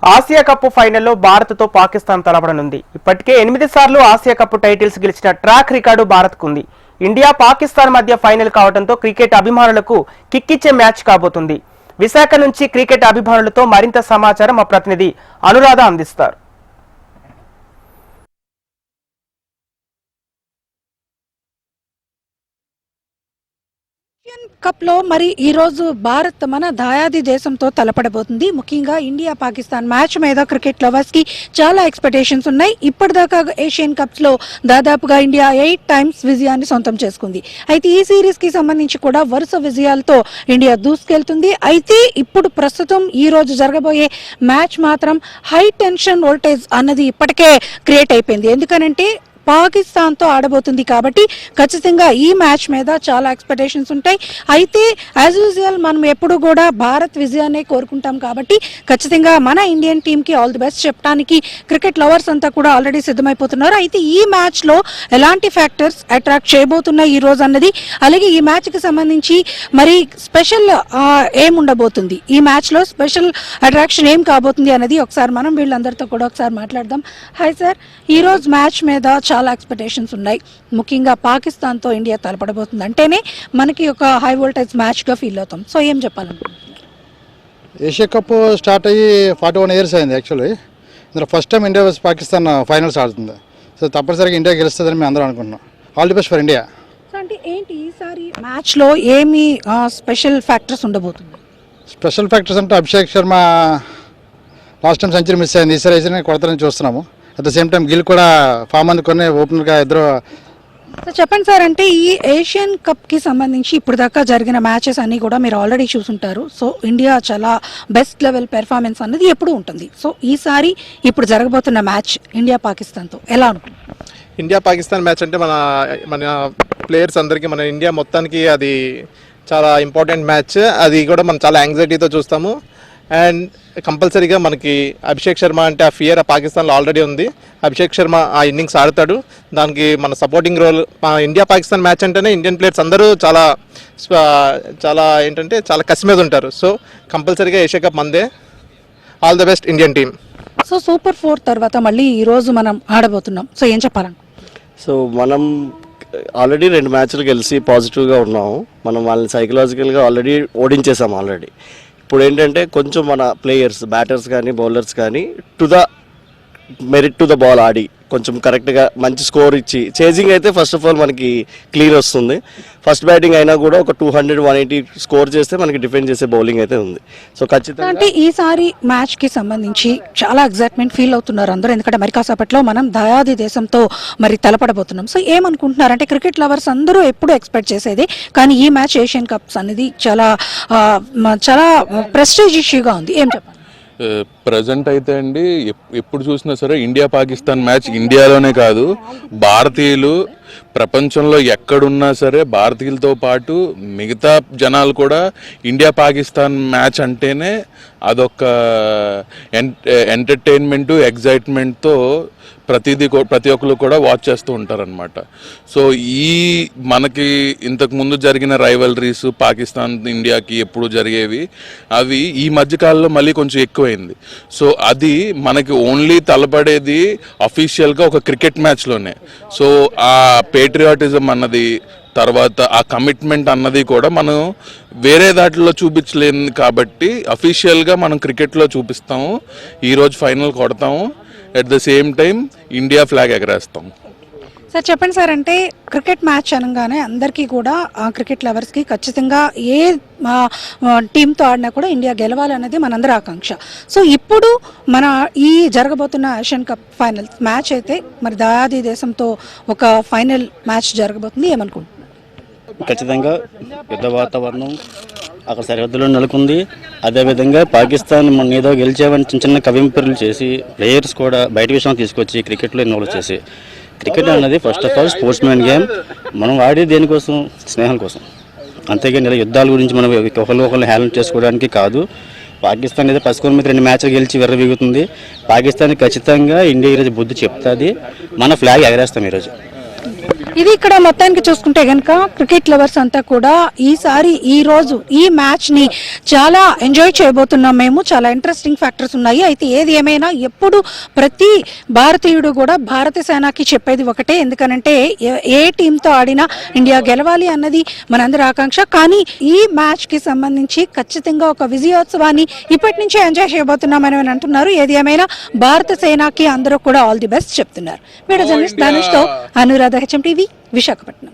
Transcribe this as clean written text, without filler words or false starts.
Asia cup ఫైనల్లో భారత్తో పాకిస్తాన్ తలపడనుంది. ఇప్పటికే 8 సార్లు ఆసియా కప్ టైటిల్స్ గెలిచిన ట్రాక్ రికార్డు భారత్కుంది. ఇండియా పాకిస్తాన్ మధ్య ఫైనల్ కావడంతో క్రికెట్ అభిమానులకు కిక్కిచ్చే మ్యాచ్ కాబోతుంది. విశాఖ నుంచి క్రికెట్ అభిమానులతో మరింత సమాచారం మా ప్రతినిధి అనురాధ అందిస్తారు. కప్ లో మరి ఈ రోజు భారత్ మన దాయాది దేశంతో తలపడబోతుంది. ముఖ్యంగా ఇండియా పాకిస్తాన్ మ్యాచ్ మీద క్రికెట్ లవర్స్ కి చాలా ఎక్స్పెక్టేషన్స్ ఉన్నాయి. ఇప్పటిదాకా ఏషియన్ కప్స్ లో దాదాపుగా ఇండియా 8 టైమ్స్ విజయాన్ని సొంతం చేసుకుంది. అయితే ఈ సిరీస్ కి సంబంధించి కూడా వరుస విజయాలతో ఇండియా దూసుకెళ్తుంది. అయితే ఇప్పుడు ప్రస్తుతం ఈ రోజు జరగబోయే మ్యాచ్ మాత్రం హై టెన్షన్ వోల్టేజ్ అన్నది ఇప్పటికే క్రియేట్ అయిపోయింది. ఎందుకనంటే పాకిస్తాన్ తో ఆడబోతుంది కాబట్టి ఖచ్చితంగా ఈ మ్యాచ్ మీద చాలా ఎక్స్పెక్టేషన్స్ ఉంటాయి. అయితే యాజ్ యూజువల్ మనం ఎప్పుడు కూడా భారత్ విజయాన్ని కోరుకుంటాం కాబట్టి ఖచ్చితంగా మన ఇండియన్ టీమ్ కి ఆల్ ది బెస్ట్ చెప్పడానికి క్రికెట్ లవర్స్ అంతా కూడా ఆల్రెడీ సిద్ధమైపోతున్నారు. అయితే ఈ మ్యాచ్ లో ఎలాంటి ఫ్యాక్టర్స్ అట్రాక్ట్ చేయబోతున్నాయి ఈ రోజు అన్నది, అలాగే ఈ మ్యాచ్ కి సంబంధించి మరి స్పెషల్ ఏం ఉండబోతుంది, ఈ మ్యాచ్ లో స్పెషల్ అట్రాక్షన్ ఏం కాబోతుంది అనేది ఒకసారి మనం వీళ్ళందరితో కూడా ఒకసారి మాట్లాడదాం. హాయ్ సార్, ఈ రోజు మ్యాచ్ మీద చాలా ఎక్స్పెక్టేషన్స్ ఉన్నాయి. ముఖ్యంగా పాకిస్తాన్తో ఇండియా తలపడబోతుంది అంటేనే మనకి ఒక హై వోల్టేజ్ మ్యాచ్గా ఫీల్ అవుతాం. సో ఏం చెప్పాలనుకుంటున్నాం? ఏషియా కప్ స్టార్ట్ అయ్యి 41 ఇయర్స్ అయింది. యాక్చువల్లీ ఇందులో first time India versus Pakistan finals ఆడుతుంది. సో తప్పనిసరిగా ఇండియా గెలుస్తుందని మేము అందరం అనుకుంటున్నాం. All the best for India. అంటే ఏంటి ఈసారి మ్యాచ్లో ఏమి స్పెషల్ ఫ్యాక్టర్స్ ఉండబోతుంది? స్పెషల్ ఫ్యాక్టర్స్ అంటే Abhishek Sharma last time century miss అయింది, ఈసారి అయితే కొడతారని చూస్తున్నాము. At the same time Gill కూడా ఫామ్ అందుకొని ఓపెనర్గా ఇద్దరు. చెప్పండి సార్, అంటే ఈ ఏషియన్ కప్ కి సంబంధించి ఇప్పుడు దాకా జరిగిన మ్యాచెస్ అన్ని కూడా మీరు ఆల్రెడీ చూసుంటారు. సో ఇండియా చాలా బెస్ట్ లెవెల్ పెర్ఫార్మెన్స్ అన్నది ఎప్పుడు ఉంటుంది. సో ఈసారి ఇప్పుడు జరగబోతున్న మ్యాచ్ ఇండియా పాకిస్తాన్తో ఎలా ఉంటుంది? ఇండియా పాకిస్తాన్ మ్యాచ్ అంటే మన ప్లేయర్స్ అందరికీ, మన ఇండియా మొత్తానికి అది చాలా ఇంపార్టెంట్ మ్యాచ్. అది కూడా మనం చాలా యాంగ్జైటీతో చూస్తాము. అండ్ కంపల్సరీగా మనకి అభిషేక్ శర్మ అంటే ఆ ఫియర్ పాకిస్తాన్లో ఆల్రెడీ ఉంది. అభిషేక్ శర్మ ఆ ఇన్నింగ్స్ ఆడతాడు, దానికి మన supporting role. India Pakistan match అంటేనే ఇండియన్ ప్లేయర్స్ అందరూ చాలా ఏంటంటే చాలా కసి మీద ఉంటారు. సో కంపల్సరీగా ఏషియా కప్ మందే. All the best Indian team. So super 4 తర్వాత మళ్ళీ ఈరోజు మనం ఆడబోతున్నాం. సో ఏం చెప్పాలను? సో మనం ఆల్రెడీ 2 మ్యాచ్లు గెలిచి పాజిటివ్గా ఉన్నాము. మనం వాళ్ళని సైకలాజికల్గా ఆల్రెడీ ఓడించేసాము ఆల్రెడీ. ఇప్పుడు ఏంటంటే కొంచెం మన ప్లేయర్స్, బ్యాటర్స్ కానీ బౌలర్స్ కానీ మెరిట్ టు ద బాల్ ఆడి కొంచెం కరెక్ట్గా మంచి స్కోర్ ఇచ్చి చేజింగ్ అయితే ఫస్ట్ ఆఫ్ ఆల్ మనకి క్లియర్ వస్తుంది. ఫస్ట్ బ్యాటింగ్ అయినా కూడా ఒక 200-180 స్కోర్ చేస్తే మనకి డిఫెండ్ చేసే బౌలింగ్ అయితే ఉంది. సో ఖచ్చితంగా అంటే ఈసారి మ్యాచ్ కి సంబంధించి చాలా ఎగ్జైట్మెంట్ ఫీల్ అవుతున్నారు అందరూ. ఎందుకంటే మరి కాసేపట్లో మనం దయాది దేశంతో మరి తలపడబోతున్నాం. సో ఏమనుకుంటున్నారు అంటే క్రికెట్ లవర్స్ అందరూ ఎప్పుడు ఎక్స్పెక్ట్ చేసేది, కానీ ఈ మ్యాచ్ ఏషియన్ కప్స్ అనేది చాలా ప్రెస్టీజ్ ఇష్యూగా ఉంది. ఏం చెప్పాలి? ప్రజెంట్ అయితే అండి ఎప్పుడు చూసినా సరే ఇండియా పాకిస్తాన్ మ్యాచ్ ఇండియాలోనే కాదు, భారతీయులు ప్రపంచంలో ఎక్కడున్నా సరే భారతీయులతో పాటు మిగతా జనాలు కూడా ఇండియా పాకిస్తాన్ మ్యాచ్ అంటేనే అదొక ఎంటర్టైన్మెంటు, ఎగ్జైట్మెంట్తో ప్రతి ఒక్కరు కూడా వాచ్ చేస్తూ ఉంటారనమాట. సో మనకి ఇంతకు ముందు జరిగిన రైవలరీస్ పాకిస్తాన్ ఇండియాకి ఎప్పుడు జరిగేవి, అవి ఈ మధ్యకాలంలో మళ్ళీ కొంచెం ఎక్కువైంది. సో అది మనకి ఓన్లీ తలపడేది అఫీషియల్గా ఒక క్రికెట్ మ్యాచ్లోనే. సో ఆ పేట్రియాటిజం అన్నది, తర్వాత ఆ కమిట్మెంట్ అన్నది కూడా మనం వేరే దాంట్లో చూపించలేము కాబట్టి అఫీషియల్గా మనం క్రికెట్లో చూపిస్తాము. ఈరోజు ఫైనల్ కొడతాము, at the same time India flag ఎగరేస్తాం. సార్ చెప్పండి సార్, అంటే క్రికెట్ మ్యాచ్ అనగానే అందరికీ కూడా క్రికెట్ లవర్స్కి ఖచ్చితంగా ఏ టీంతో ఆడినా కూడా ఇండియా గెలవాలన్నది మనందరి ఆకాంక్ష. సో ఇప్పుడు మన ఈ జరగబోతున్న ఏషియన్ కప్ ఫైనల్ మ్యాచ్ అయితే మరి దయాది దేశంతో ఒక ఫైనల్ మ్యాచ్ జరగబోతుంది. ఏమనుకుంటున్నారు? ఖచ్చితంగా యుద్ధ వాతావరణం అక్కడ సరిహద్దులో నెలకొంది. అదేవిధంగా పాకిస్తాన్ మన ఏదో గెలిచేవని చిన్న కవింపులు చేసి ప్లేయర్స్ కూడా బయట విషయం తీసుకొచ్చి క్రికెట్లో ఇన్వాల్వ్ చేసి, క్రికెట్ అనేది first of all sports man game. మనం ఆడే దేనికోసం? స్నేహం కోసం. అంతేగాని ఇలా యుద్ధాల గురించి మనం ఒకరిని హ్యాండిల్ చేసుకోవడానికి కాదు. పాకిస్తాన్ అయితే పసుకొని మీద 2 మ్యాచ్లు గెలిచి విర్రవీగుతుంది. పాకిస్తాన్ ఖచ్చితంగా ఇండియా ఈరోజు బుద్ధి చెప్తుంది. మన ఫ్లాగ్ ఎగరేస్తాం ఈరోజు. ఇది ఇక్కడ మొత్తానికి చూసుకుంటే గనుక క్రికెట్ లవర్స్ అంతా కూడా ఈ రోజు ఈ మ్యాచ్ ని చాలా ఎంజాయ్ చేయబోతున్నాం మేము. చాలా ఇంట్రెస్టింగ్ ఫ్యాక్టర్స్ ఉన్నాయి. అయితే ఏది ఏమైనా ఎప్పుడు ప్రతి భారతీయుడు కూడా భారత సేనకి చెప్పేది ఒకటే, ఎందుకనంటే ఏ టీంతో ఆడినా ఇండియా గెలవాలి అన్నది మనందరి ఆకాంక్ష. కానీ ఈ మ్యాచ్ కి సంబంధించి ఖచ్చితంగా ఒక విజయోత్సవాన్ని ఇప్పటి నుంచే ఎంజాయ్ చేయబోతున్నామని అంటున్నారు. ఏది ఏమైనా భారత సేనకి అందరూ కూడా ఆల్ ది బెస్ట్ చెప్తున్నారు. వీడియో జర్నలిస్ట్ ధనుష్ తో అనురాధ, HM TV, విశాఖపట్నం.